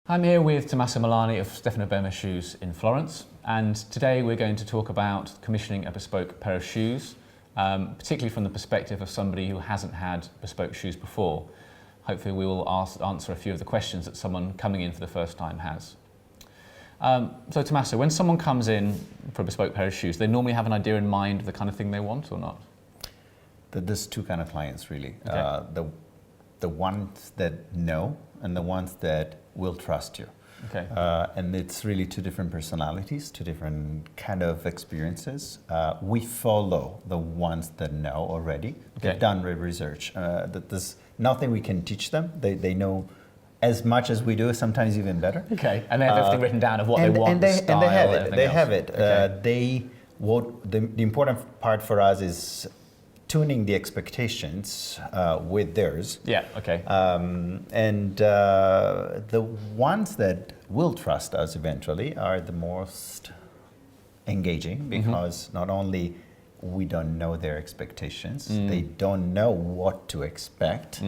I'm here with Tommaso Melani of Stefano Bemer Shoes in Florence, and today we're going to talk about commissioning a bespoke pair of shoes, particularly from the perspective of somebody who hasn't had bespoke shoes before. Hopefully we will answer a few of the questions that someone coming in for the first time has. So Tommaso, when someone comes in for a bespoke pair of shoes, they normally have an idea in mind of the kind of thing they want or not? There's two kind of clients really. Okay. The ones that know and the ones that will trust you. Okay. And it's really two different personalities, two different kind of experiences. We follow the ones that know already. Okay. They've done research. There's nothing we can teach them. They know as much as we do, sometimes even better. Okay, and they have everything written down of what they want, and the style, and they have it. everything They else. have it. Okay. The important part for us is tuning the expectations with theirs. Yeah, okay. The ones that will trust us eventually are the most engaging, because not only we don't know their expectations, they don't know what to expect,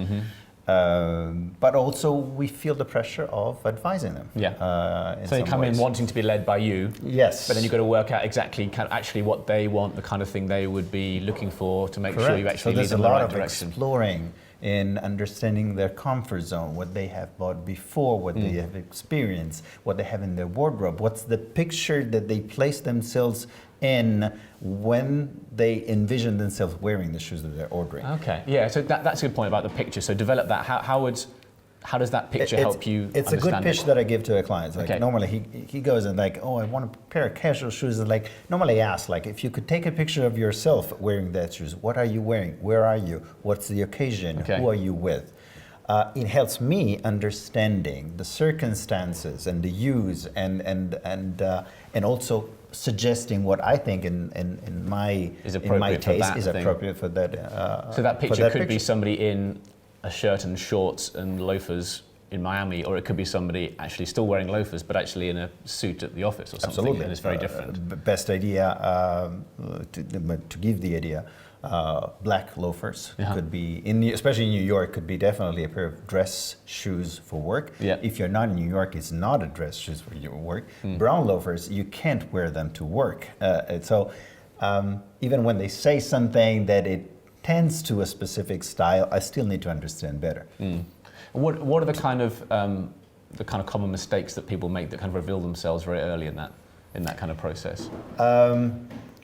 but also we feel the pressure of advising them. Yeah. So they some come ways. in wanting to be led by you. Yes. But then you've got to work out exactly actually what they want, the kind of thing they would be looking for to make sure you actually lead them in the right direction. So there's a lot of exploring in understanding their comfort zone, what they have bought before, what they have experienced, what they have in their wardrobe, what's the picture that they place themselves in when they envision themselves wearing the shoes that they're ordering. Okay, yeah, so that's a good point about the picture. So develop that. How does that picture help you It's a good pitch that I give to a client. Like Okay. normally he goes and like, oh, I want a pair of casual shoes. And like normally I ask, like, if you could take a picture of yourself wearing that shoes, what are you wearing? Where are you? What's the occasion? Okay. Who are you with? It helps me understanding the circumstances and the use and also suggesting what I think in my taste is appropriate for that. So that picture for that could be somebody in a shirt and shorts and loafers in Miami, or it could be somebody actually still wearing loafers but actually in a suit at the office or something. Absolutely. And it's very different. Best idea to give the idea. Black loafers could be, especially in New York, could be definitely a pair of dress shoes for work. Yeah. If you're not in New York, it's not a dress shoes for your work. Brown loafers, you can't wear them to work. So even when they say something that it tends to a specific style, I still need to understand better. What are the kind of common mistakes that people make that kind of reveal themselves very early in that kind of process?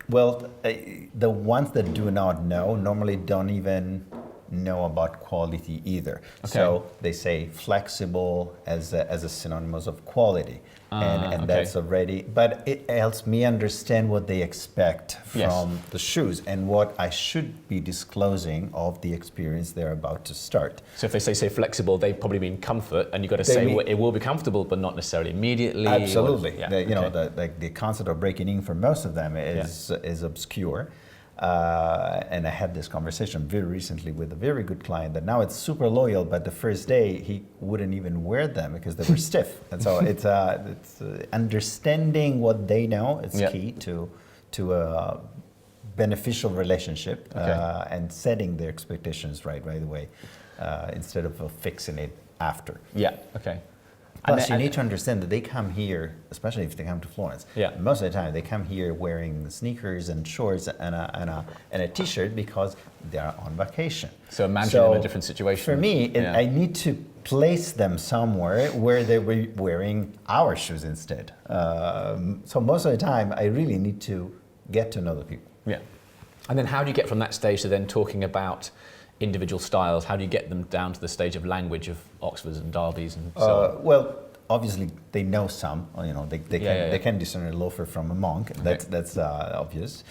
Well, the ones that do not know normally don't even know about quality either. Okay. So they say flexible as a synonymous of quality, and that's already. But it helps me understand what they expect from the shoes and what I should be disclosing of the experience they're about to start. So if they say flexible, they probably mean comfort, and you've got to say it will be comfortable, but not necessarily immediately. Absolutely. Or, The concept of breaking in for most of them is obscure. And I had this conversation very recently with a very good client that now it's super loyal, but the first day he wouldn't even wear them because they were stiff. And so it's understanding what they know is key to a beneficial relationship, and setting their expectations right away instead of fixing it after. Yeah. Okay. Plus, you need to understand that they come here, especially if they come to Florence. Yeah. Most of the time, they come here wearing sneakers and shorts and a t-shirt because they are on vacation. So imagine them in a different situation. For me, I need to place them somewhere where they were wearing our shoes instead. So most of the time, I really need to get to know the people. Yeah. And then how do you get from that stage to then talking about individual styles? How do you get them down to the stage of language of Oxfords and Derbys and so on? Well, obviously they know some. They can discern a loafer from a monk. Okay. That's obvious.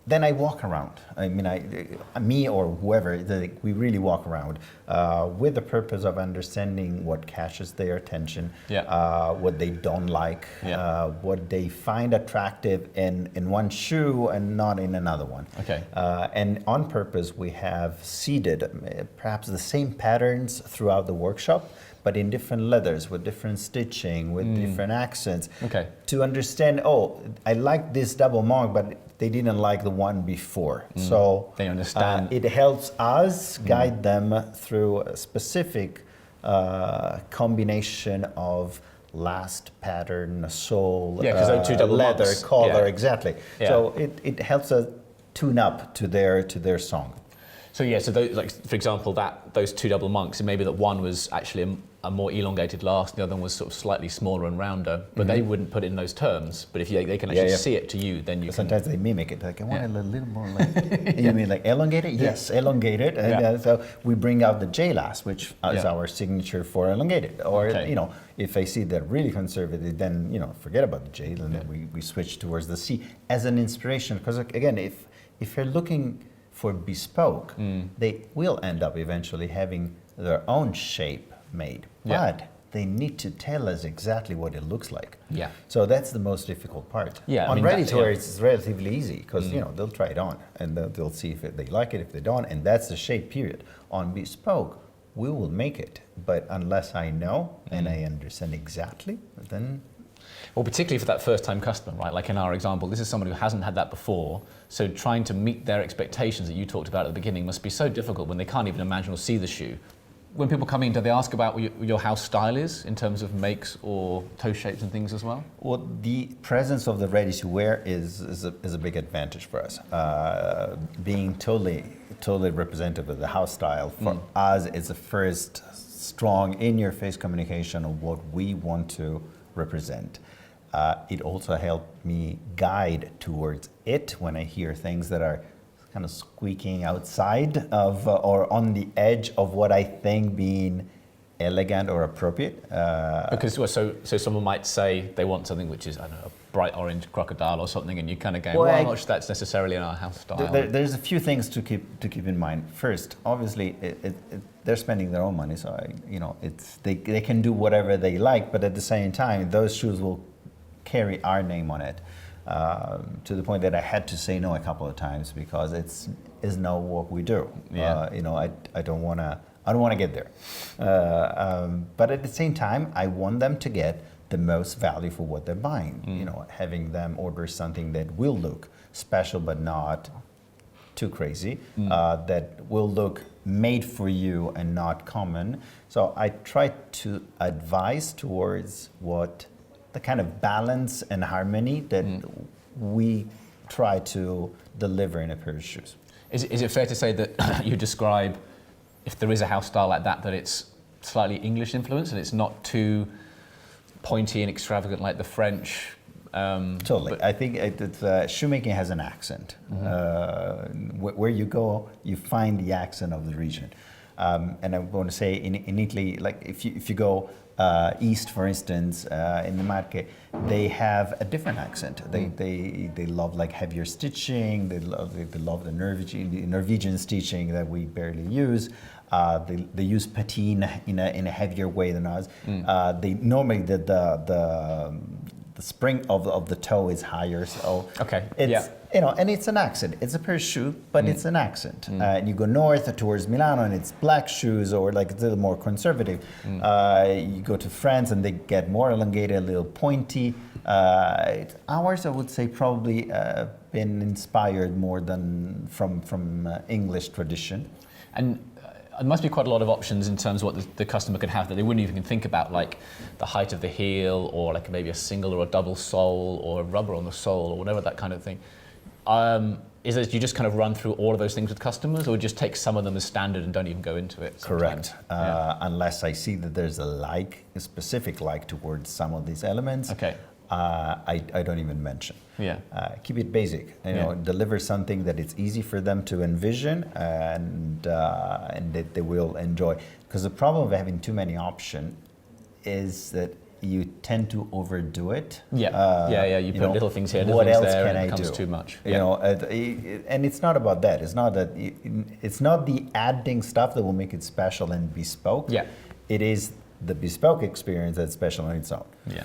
Then I walk around. I mean, me or whoever, we really walk around with the purpose of understanding what catches their attention, what they don't like, what they find attractive in one shoe and not in another one. Okay. And on purpose, we have seeded perhaps the same patterns throughout the workshop, but in different leathers, with different stitching, with different accents, to understand, oh, I like this double monk, but they didn't like the one before. So they understand. It helps us guide them through a specific combination of last, pattern, sole, Yeah, 'cause those two double leather, monks. collar, Yeah. exactly. Yeah. So it helps us tune up to their song. So yeah, so those, like for example, those two double monks, and maybe that one was actually a more elongated last, the other one was sort of slightly smaller and rounder, but they wouldn't put it in those terms. But if they can actually see it to you, then you Sometimes they mimic it. Like, I want it a little more like, you mean like elongated? Yes, elongated. And so we bring out the J last, which is our signature for elongated. Or, if I see that really conservative, then, forget about the J, then we switch towards the C as an inspiration. Because again, if you're looking for bespoke, they will end up eventually having their own shape made, but they need to tell us exactly what it looks like. Yeah. So that's the most difficult part. Yeah. On ready-to-wear, it's relatively easy because they'll try it on and they'll see if they like it, if they don't, and that's the shape period. On bespoke, we will make it, but unless I know and I understand exactly, then. Well, particularly for that first-time customer, right? Like in our example, this is someone who hasn't had that before. So trying to meet their expectations that you talked about at the beginning must be so difficult when they can't even imagine or see the shoe. When people come in, do they ask about what your house style is in terms of makes or toe shapes and things as well? Well, the presence of the ready-to-wear is a big advantage for us. Being totally representative of the house style, for us, it's the first strong in-your-face communication of what we want to represent. It also helped me guide towards it when I hear things that are kind of squeaking outside of or on the edge of what I think being elegant or appropriate. Because so someone might say they want something which is, I don't know, a bright orange crocodile or something, and you kind of go, I'm not sure that's necessarily in our house style. There's a few things to keep in mind. First, obviously, they're spending their own money, so they can do whatever they like, but at the same time, those shoes will carry our name on it. To the point that I had to say no a couple of times because it's not what we do. Yeah. I don't want to get there. But at the same time, I want them to get the most value for what they're buying. Having them order something that will look special but not too crazy, that will look made for you and not common. So I try to advise towards what the kind of balance and harmony that we try to deliver in a pair of shoes. Is it fair to say that you describe, if there is a house style like that it's slightly English influenced and it's not too pointy and extravagant like the French? Totally. I think shoemaking has an accent. Where you go, you find the accent of the region. And I want to say in Italy, like if you go east, for instance, in the Marche, they have a different accent. They love like heavier stitching. They love the Norwegian stitching that we barely use. They use patin in a heavier way than us. They normally the spring of the toe is higher, so it's and it's an accent. It's a pair of shoes, but it's an accent. And you go north towards Milano, and it's black shoes, or like it's a little more conservative. You go to France, and they get more elongated, a little pointy. Ours, I would say, probably been inspired more than from English tradition. And there must be quite a lot of options in terms of what the customer can have that they wouldn't even think about, like the height of the heel, or like maybe a single or a double sole, or rubber on the sole, or whatever, that kind of thing. Is it you just kind of run through all of those things with customers, or just take some of them as standard and don't even go into it sometimes? Correct. Unless I see that there's a specific like towards some of these elements. Okay. I don't even mention. Yeah. Keep it basic. Deliver something that it's easy for them to envision and that they will enjoy. Because the problem of having too many options is that you tend to overdo it. Yeah. You put little things here, little what things else there, can and I it becomes do? too much. And it's not about that. It's not that. It's not the adding stuff that will make it special and bespoke. Yeah. It is the bespoke experience that's special on its own. Yeah.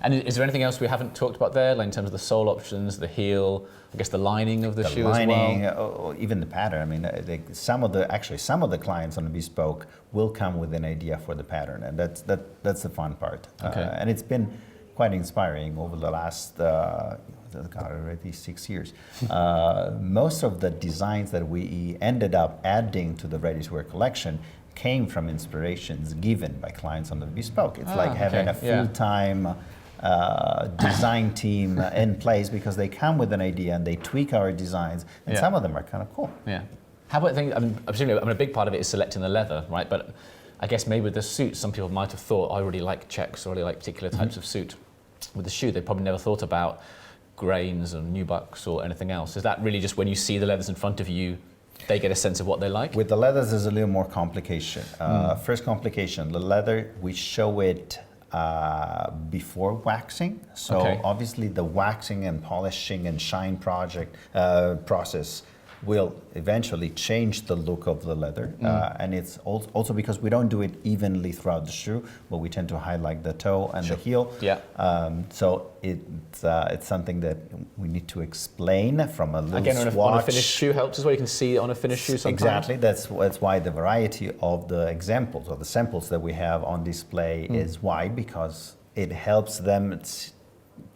And is there anything else we haven't talked about there, like in terms of the sole options, the heel, I guess the lining of the shoe lining, as well? or even the pattern. I mean, some of the clients on the bespoke will come with an idea for the pattern, and that's the fun part. Okay. And it's been quite inspiring over the last God, already 6 years. Most of the designs that we ended up adding to the ready-to-wear collection came from inspirations given by clients on the Bespoke. It's like having a full-time design team in place, because they come with an idea and they tweak our designs, and some of them are kind of cool. Yeah. How about things? A big part of it is selecting the leather, right? But I guess maybe with the suit, some people might have thought, I really like checks, or I really like particular types of suit. With the shoe, they probably never thought about grains and nubucks or anything else. Is that really just when you see the leathers in front of you, they get a sense of what they like? With the leathers, there's a little more complication. First complication, the leather, we show it before waxing. So obviously the waxing and polishing and shine process will eventually change the look of the leather. And it's also because we don't do it evenly throughout the shoe, but we tend to highlight the toe and the heel. So it's something that we need to explain from a little swatch. On a finished shoe helps as well. You can see it on a finished shoe sometimes. Exactly. That's why the variety of the examples or the samples that we have on display is wide, because it helps them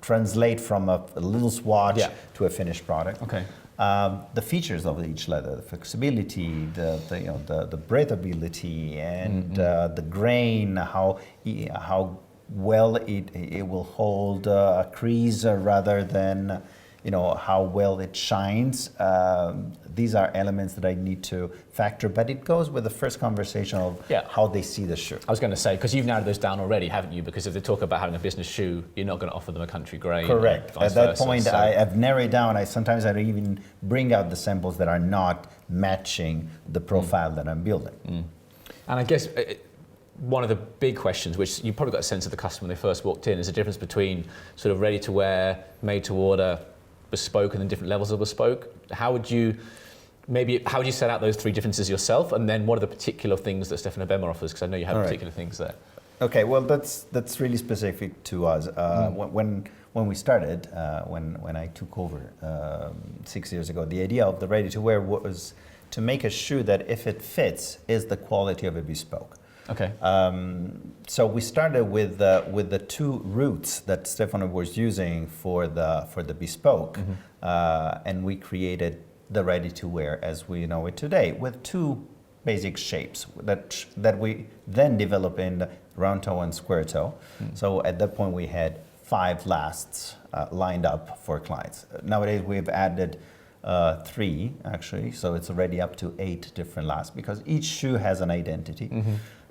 translate from a little swatch to a finished product. The features of each leather, the flexibility, the breathability, and the grain, how well it will hold a crease rather than how well it shines. These are elements that I need to factor, but it goes with the first conversation of how they see the shoe. I was going to say, because you've narrowed those down already, haven't you? Because if they talk about having a business shoe, you're not going to offer them a country grain. Correct. At that point, I've narrowed it down. Sometimes I even bring out the samples that are not matching the profile that I'm building. And I guess one of the big questions, which you probably got a sense of the customer when they first walked in, is the difference between sort of ready to wear, made to order, bespoke, and then different levels of bespoke. How would you set out those three differences yourself, and then what are the particular things that Stefano Bemer offers? Because I know you have particular things there. Okay, well that's really specific to us. When we started, when I took over 6 years ago, the idea of the ready-to-wear was to make a shoe that, if it fits, is the quality of a bespoke. So we started with the two roots that Stefano was using for the bespoke, and we created the ready-to-wear as we know it today, with two basic shapes that we then developed in round toe and square toe. So at that point we had 5 lasts lined up for clients. Nowadays we've added 3 actually, so it's already up to 8 different lasts, because each shoe has an identity.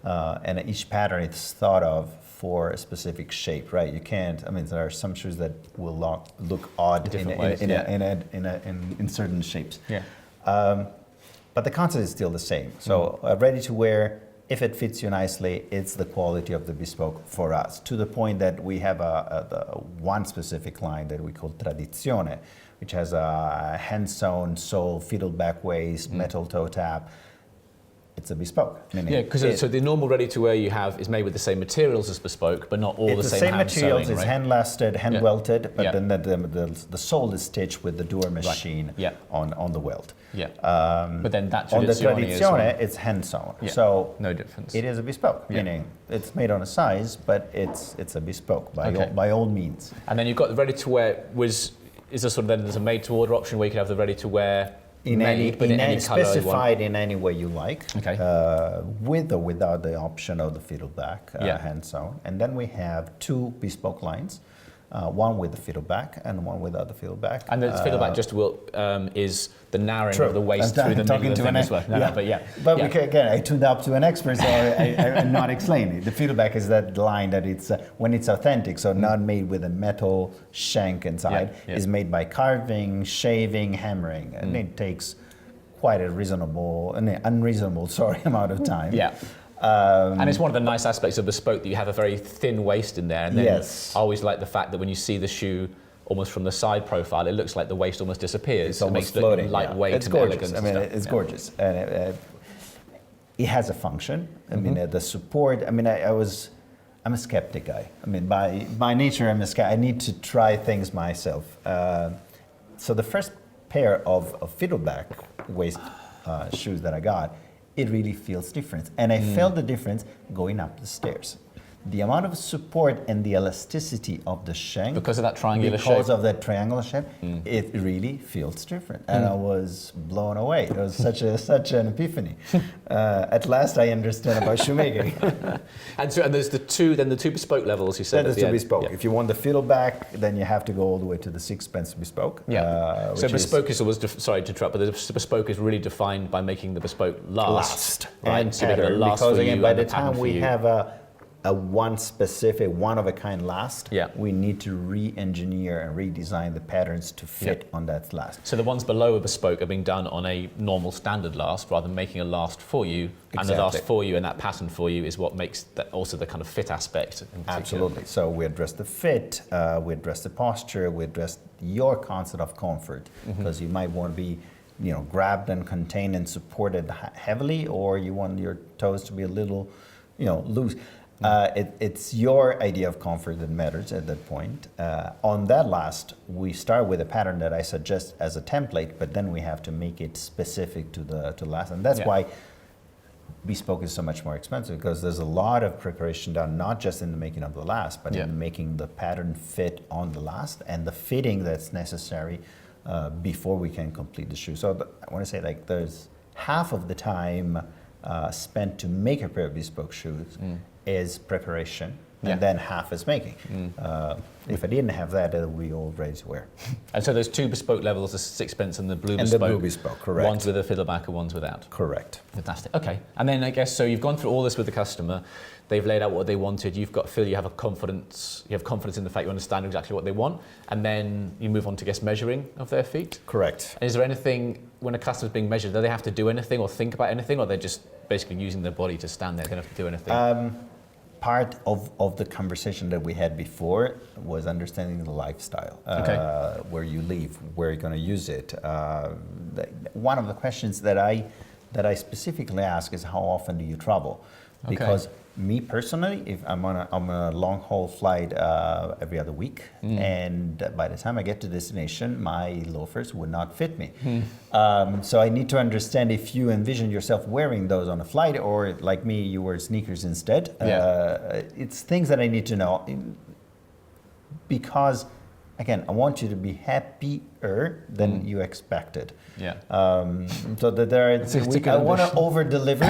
And each pattern is thought of for a specific shape, right? You can't. I mean, there are some shoes that will look odd in certain shapes. But the concept is still the same. So ready to wear, if it fits you nicely, it's the quality of the bespoke for us. To the point that we have one specific line that we call Tradizione, which has a hand-sewn sole, fiddleback waist, metal toe tap. It's a bespoke. So the normal ready-to-wear you have is made with the same materials as bespoke, but not all the same hand materials. Sewing, it's hand-lasted, hand-welted, but then the sole is stitched with the door machine on the welt. But then that on the Tradizione, it's hand-sewn. So no difference. It is a bespoke, meaning it's made on a size, but it's a bespoke by all means. And then you've got the ready-to-wear. Is there sort of then there's a made-to-order option where you can have the ready-to-wear in any specified in any way you like, with or without the option of the fiddleback hand sewn. And then we have 2 bespoke lines, one with the fiddleback and one without the fiddleback. And the fiddleback is the narrowing of the waist through the middle of the thing as well. I tuned up to an expert, so I'm not explaining. The fiddleback is that line that it's when it's authentic, so not made with a metal shank inside, is made by carving, shaving, hammering, and it takes quite a unreasonable amount of time. And it's one of the nice aspects of bespoke that you have a very thin waist in there. And then I always like the fact that when you see the shoe almost from the side profile, it looks like the waist almost disappears. It's almost floating. Lightweight it's and gorgeous. elegant. It's gorgeous. And it has a function. I mean, the support. I mean, I'm a skeptic guy. I mean, by nature, I'm a skeptic. I need to try things myself. So the first pair of fiddleback waist shoes that I got, it really feels different. And I felt the difference going up the stairs. the amount of support and the elasticity of the shank, because of that triangular shape. Because of that triangular shape, it really feels different. And I was blown away. It was such an epiphany. At last I understand about shoemaking. and there's the two bespoke levels you said. That is the bespoke. Yeah. If you want the fiddleback, then you have to go all the way to the sixpence bespoke. Yeah. So bespoke is always, sorry to interrupt, but the bespoke is really defined by making the bespoke last. Right? And so pattern, last because for again, you by and the the pattern time for we you. have a one specific, one of a kind last, we need to re-engineer and redesign the patterns to fit on that last. So the ones below a bespoke are being done on a normal standard last rather than making a last for you. And the last for you and that pattern for you is what makes that also the kind of fit aspect. Absolutely. So we address the fit, we address the posture, we address your concept of comfort, because you might want to be grabbed and contained and supported heavily, or you want your toes to be a little loose. It's your idea of comfort that matters at that point. On that last, we start with a pattern that I suggest as a template, but then we have to make it specific to the last. And that's why bespoke is so much more expensive, because there's a lot of preparation done, not just in the making of the last, but in making the pattern fit on the last and the fitting that's necessary before we can complete the shoe. So I want to say, like, there's half of the time spent to make a pair of bespoke shoes is preparation, and then half is making. If I didn't have that, it would be all ready to wear. And so there's two bespoke levels, the sixpence and the blue bespoke. And the blue bespoke, correct. One's with a fiddleback and one's without. Correct. Fantastic. Okay. And then I guess, so you've gone through all this with the customer. They've laid out what they wanted. You've got feel you have confidence in the fact you understand exactly what they want. And then you move on to, guess, measuring of their feet. Correct. And is there anything, when a customer's being measured, do they have to do anything or think about anything, or they're just basically using their body to stand there? They don't have to do anything? Part of the conversation that we had before was understanding the lifestyle, where you live, where you're going to use it. One of the questions that I specifically ask is, how often do you travel? Because me personally, if I'm on a long haul flight every other week, and by the time I get to destination, my loafers would not fit me. So I need to understand if you envision yourself wearing those on a flight, or like me, you wear sneakers instead. It's things that I need to know, because again, I want you to be happier than you expected. So that I want to over deliver.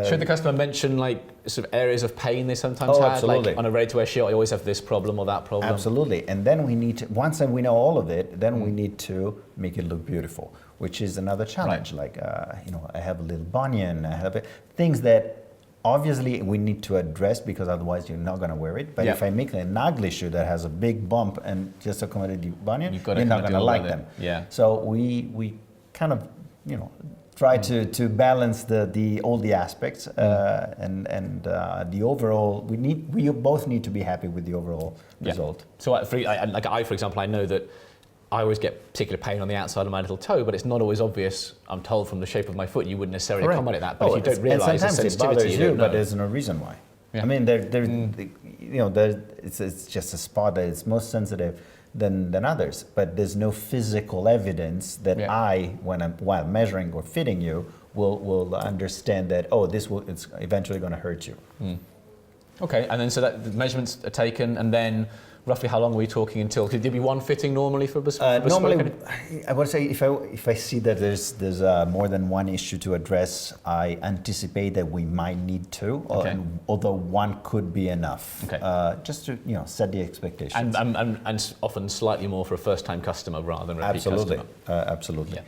Should the customer mention, like, sort of areas of pain they sometimes have? Absolutely. Like on a ready-to-wear shoe, I always have this problem or that problem. Absolutely. And then we need to, once we know all of it, then we need to make it look beautiful, which is another challenge. Like, I have a little bunion, I have things that obviously we need to address, because otherwise you're not going to wear it. But if I make an ugly shoe that has a big bump and just accommodate the bunion, you're not going to like them. So we kind of, try to balance all the aspects, and the overall. We both need to be happy with the overall result. So for example, I know that I always get particular pain on the outside of my little toe, but it's not always obvious. I'm told from the shape of my foot, you wouldn't necessarily accommodate that. But if you don't realise the sensitivity, it bothers you, but there's no reason why. I mean, it's just a spot that is most sensitive than others, but there's no physical evidence that while measuring or fitting you, will understand that, it's eventually going to hurt you. Okay, and then so that the measurements are taken, and then roughly how long are we talking until? Could there be one fitting normally for bespoke? Normally, I would say if I see that there's more than one issue to address, I anticipate that we might need two, although one could be enough. Just to set the expectations. And often slightly more for a first-time customer rather than a repeat customer. Absolutely.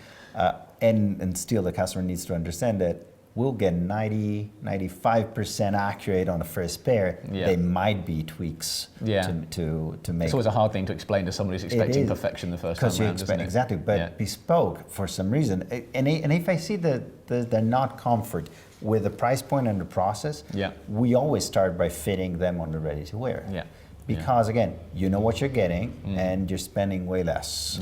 And still, the customer needs to understand that we'll get 90-95% accurate on the first pair. They might be tweaks to make. It's always a hard thing to explain to somebody who's expecting perfection the first time around, isn't it? Exactly, but bespoke, for some reason, and if I see that they're not comfort with the price point and the process, we always start by fitting them on the ready to wear. Because again, you know what you're getting, and you're spending way less.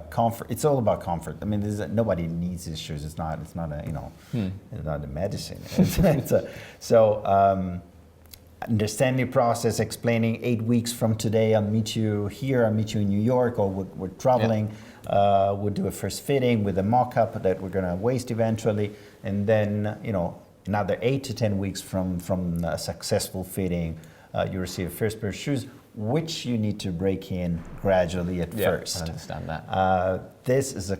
Comfort. It's all about comfort. I mean, nobody needs these shoes. It's not a it's not a medicine. Understanding the process, explaining 8 weeks from today, I'll meet you here. I'll meet you in New York, or we're traveling. We'll do a first fitting with a mock-up that we're gonna waste eventually, and then another 8 to 10 weeks from a successful fitting, you receive first pair of shoes, which you need to break in gradually at first. I understand that. This is a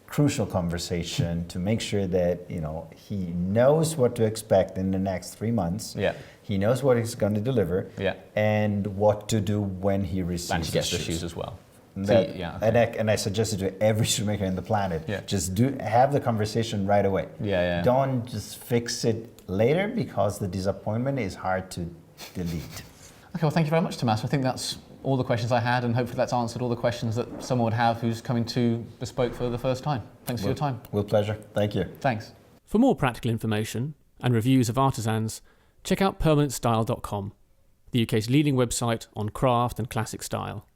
crucial conversation to make sure that he knows what to expect in the next 3 months. Yeah. He knows what he's going to deliver. Yeah. And what to do when he receives And he gets the shoes. shoes as well. And I suggest it to every shoemaker in the planet. Yeah. Just have the conversation right away. Yeah. Don't just fix it later, because the disappointment is hard to delete. Okay, well, thank you very much, Tommaso. I think that's all the questions I had, and hopefully that's answered all the questions that someone would have who's coming to Bespoke for the first time. Thanks for your time. With pleasure. Thank you. Thanks. For more practical information and reviews of artisans, check out permanentstyle.com, the UK's leading website on craft and classic style.